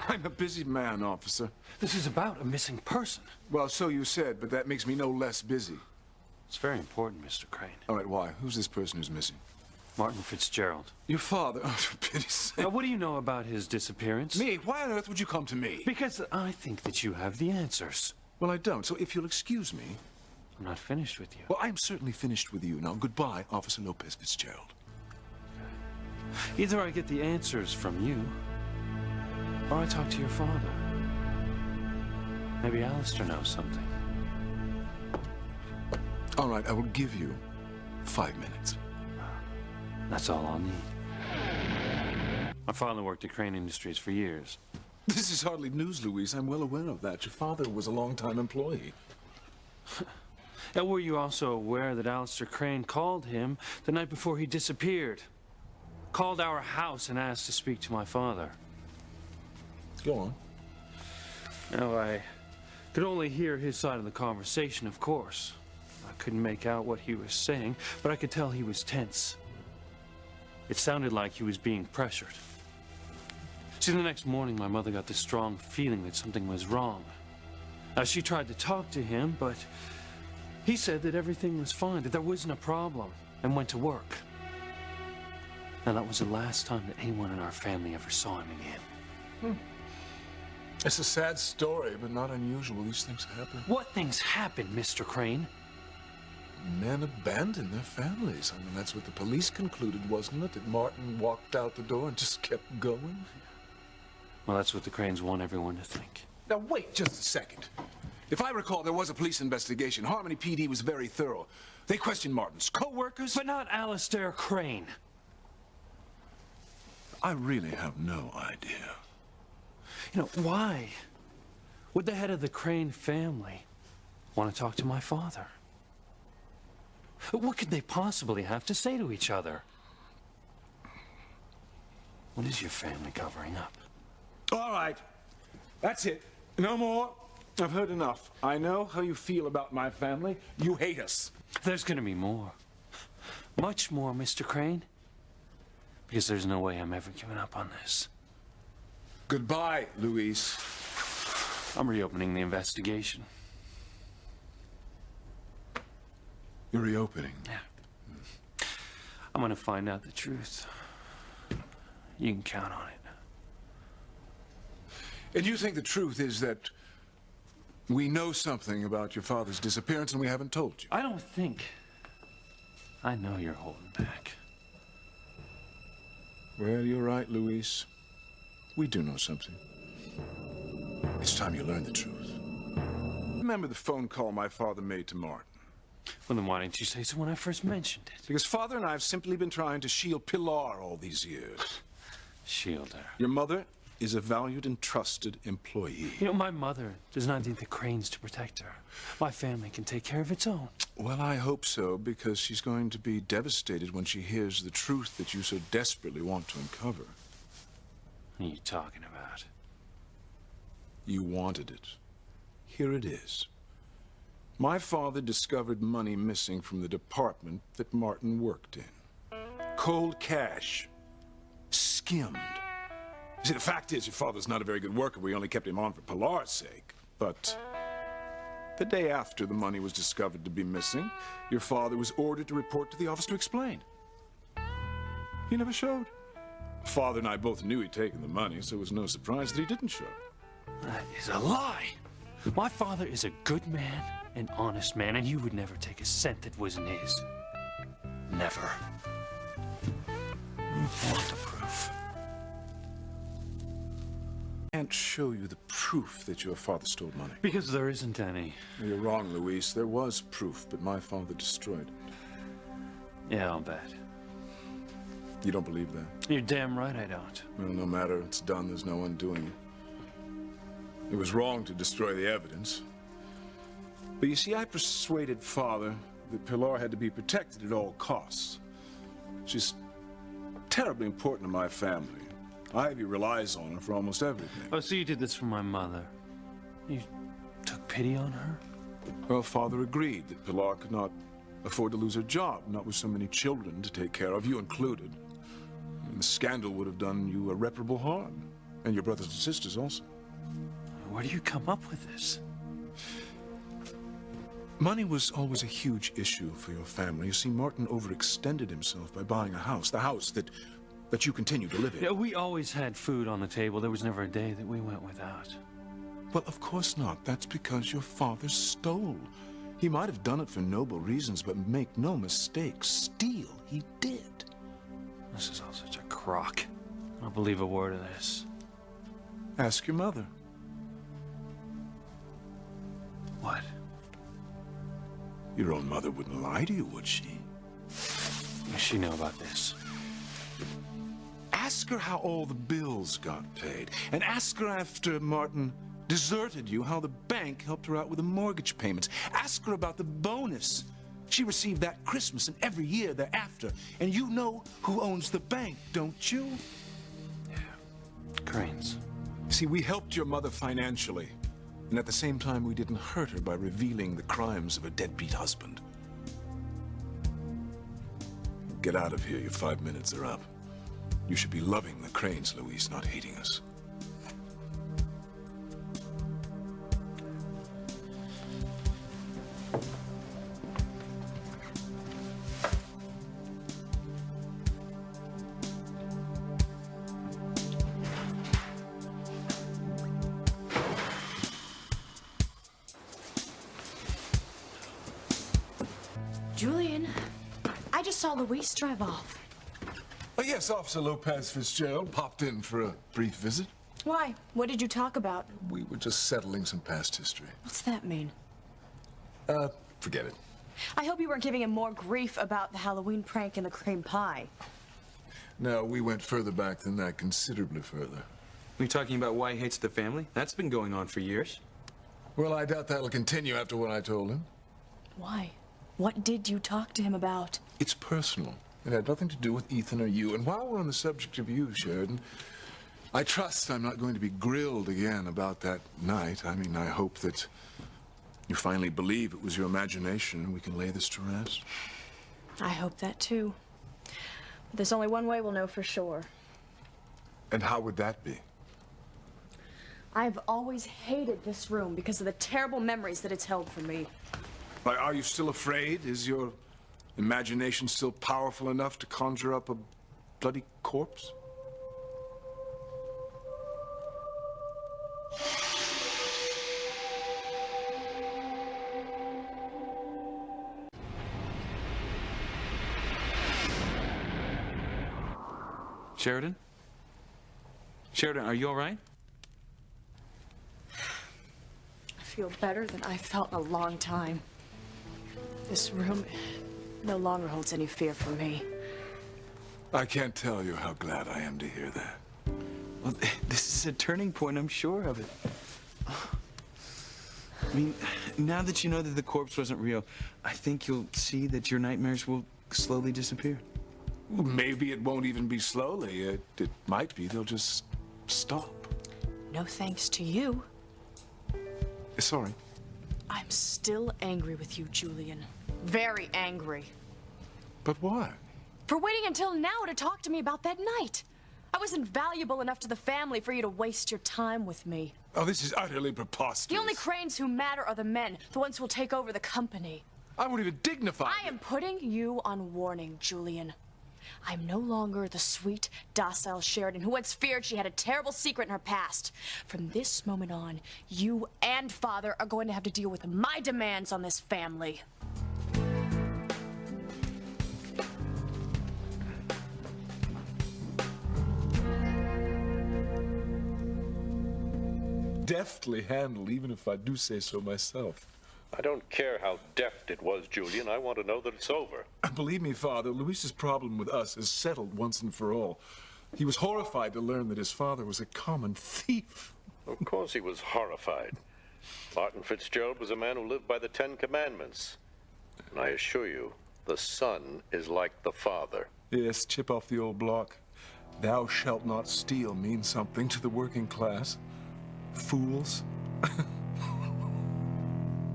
I'm a busy man, officer. This is about a missing person. Well, so you said, but that makes me no less busy. It's very important, Mr. Crane. All right, why? Who's this person who's missing? Martin Fitzgerald. Your father? Oh, for pity's sake. Now, what do you know about his disappearance? Me? Why on earth would you come to me? Because I think that you have the answers. Well, I don't, so if you'll excuse me... I'm not finished with you. Well, I'm certainly finished with you. Now, goodbye, Officer Lopez Fitzgerald. Either I get the answers from you, or I talk to your father. Maybe Alistair knows something. All right, I will give you 5 minutes. That's all I'll need. My father worked at Crane Industries for years. This is hardly news, Louise. I'm well aware of that. Your father was a long-time employee. Now, were you also aware that Alistair Crane called him the night before he disappeared? Called our house and asked to speak to my father. Go on. Now, I could only hear his side of the conversation, of course. I couldn't make out what he was saying, but I could tell he was tense. It sounded like he was being pressured. See, the next morning, my mother got this strong feeling that something was wrong. Now, she tried to talk to him, but he said that everything was fine, that there wasn't a problem, and went to work. Now, that was the last time that anyone in our family ever saw him again. It's a sad story, but not unusual. These things happen. What things happened, Mr. Crane? Men abandon their families. I mean, that's what the police concluded, wasn't it? That Martin walked out the door and just kept going? Well, that's what the Cranes want everyone to think. Now, wait just a second. If I recall, there was a police investigation. Harmony PD was very thorough. They questioned Martin's co-workers. But not Alistair Crane. I really have no idea. You know, why would the head of the Crane family want to talk to my father? What could they possibly have to say to each other? What is your family covering up? All right. That's it. No more. I've heard enough. I know how you feel about my family. You hate us. There's going to be more. Much more, Mr. Crane. Because there's no way I'm ever giving up on this. Goodbye, Louise. I'm reopening the investigation. You're reopening? Yeah. I'm going to find out the truth. You can count on it. And you think the truth is that we know something about your father's disappearance and we haven't told you? I don't think. I know you're holding back. Well, you're right, Louise. We do know something. It's time you learn the truth. Remember the phone call my father made to Martin? Well, then why didn't you say so when I first mentioned it? Because Father and I have simply been trying to shield Pilar all these years. Shield her. Your mother is a valued and trusted employee. You know, my mother does not need the Cranes to protect her. My family can take care of its own. Well, I hope so, because she's going to be devastated when she hears the truth that you so desperately want to uncover. What are you talking about? You wanted it. Here it is. My father discovered money missing from the department that Martin worked in. Cold cash. Skimmed. You see, the fact is, your father's not a very good worker. We only kept him on for Pilar's sake. But the day after the money was discovered to be missing, your father was ordered to report to the office to explain. He never showed. Father and I both knew he'd taken the money, so it was no surprise that he didn't show. That is a lie. My father is a good man, an honest man, and you would never take a cent that wasn't his. Never. I want the proof. I can't show you the proof that your father stole money. Because there isn't any. You're wrong, Luis. There was proof, but my father destroyed it. Yeah, I'll bet. You don't believe that? You're damn right I don't. Well, no matter. It's done. There's no undoing it. It was wrong to destroy the evidence. But you see, I persuaded Father that Pilar had to be protected at all costs. She's terribly important to my family. Ivy relies on her for almost everything. Oh, so you did this for my mother. You took pity on her? Well, Father agreed that Pilar could not afford to lose her job, not with so many children to take care of, you included. And the scandal would have done you irreparable harm. And your brothers and sisters also. Where do you come up with this? Money was always a huge issue for your family. You see, Martin overextended himself by buying a house. The house that you continue to live in. Yeah, we always had food on the table. There was never a day that we went without. Well, of course not. That's because your father stole. He might have done it for noble reasons, but make no mistake, steal he did. This is all such a crock. I don't believe a word of this. Ask your mother. What? Your own mother wouldn't lie to you, would she? Does she know about this? Ask her how all the bills got paid. And ask her after Martin deserted you, how the bank helped her out with the mortgage payments. Ask her about the bonus she received that Christmas and every year thereafter. And you know who owns the bank, don't you? Yeah. Cranes. See, we helped your mother financially. And at the same time, we didn't hurt her by revealing the crimes of her deadbeat husband. Get out of here. Your 5 minutes are up. You should be loving the Cranes, Louise, not hating us. Julian, I just saw Luis drive off. Oh, yes, Officer Lopez Fitzgerald popped in for a brief visit. Why? What did you talk about? We were just settling some past history. What's that mean? Forget it. I hope you weren't giving him more grief about the Halloween prank and the cream pie. No, we went further back than that, considerably further. Are you talking about why he hates the family? That's been going on for years. Well, I doubt that'll continue after what I told him. Why? What did you talk to him about? It's personal. It had nothing to do with Ethan or you. And while we're on the subject of you, Sheridan, I trust I'm not going to be grilled again about that night. I mean, I hope that you finally believe it was your imagination and we can lay this to rest. I hope that too. But there's only one way we'll know for sure. And how would that be? I've always hated this room because of the terrible memories that it's held for me. Are you still afraid? Is your imagination still powerful enough to conjure up a bloody corpse? Sheridan? Sheridan, are you all right? I feel better than I felt in a long time. This room no longer holds any fear for me. I can't tell you how glad I am to hear that. Well, this is a turning point, I'm sure of it. I mean, now that you know that the corpse wasn't real, I think you'll see that your nightmares will slowly disappear. Well, maybe it won't even be slowly. It might be. They'll just stop. No thanks to you. Sorry. I'm still angry with you, Julian. Very angry. But why? For waiting until now to talk to me about that night. I wasn't valuable enough to the family for you to waste your time with me. Oh, this is utterly preposterous. The only Cranes who matter are the men, the ones who will take over the company. I won't even dignify I am putting you on warning, Julian. I'm no longer the sweet, docile Sheridan who once feared she had a terrible secret in her past. From this moment on, you and Father are going to have to deal with my demands on this family. Deftly handled, even if I do say so myself. I don't care how deft it was, Julian. I want to know that it's over. Believe me, Father, Luis's problem with us is settled once and for all. He was horrified to learn that his father was a common thief. Of course he was horrified. Martin Fitzgerald was a man who lived by the 10 Commandments. And I assure you, the son is like the father. Yes, chip off the old block. Thou shalt not steal means something to the working class. Fools.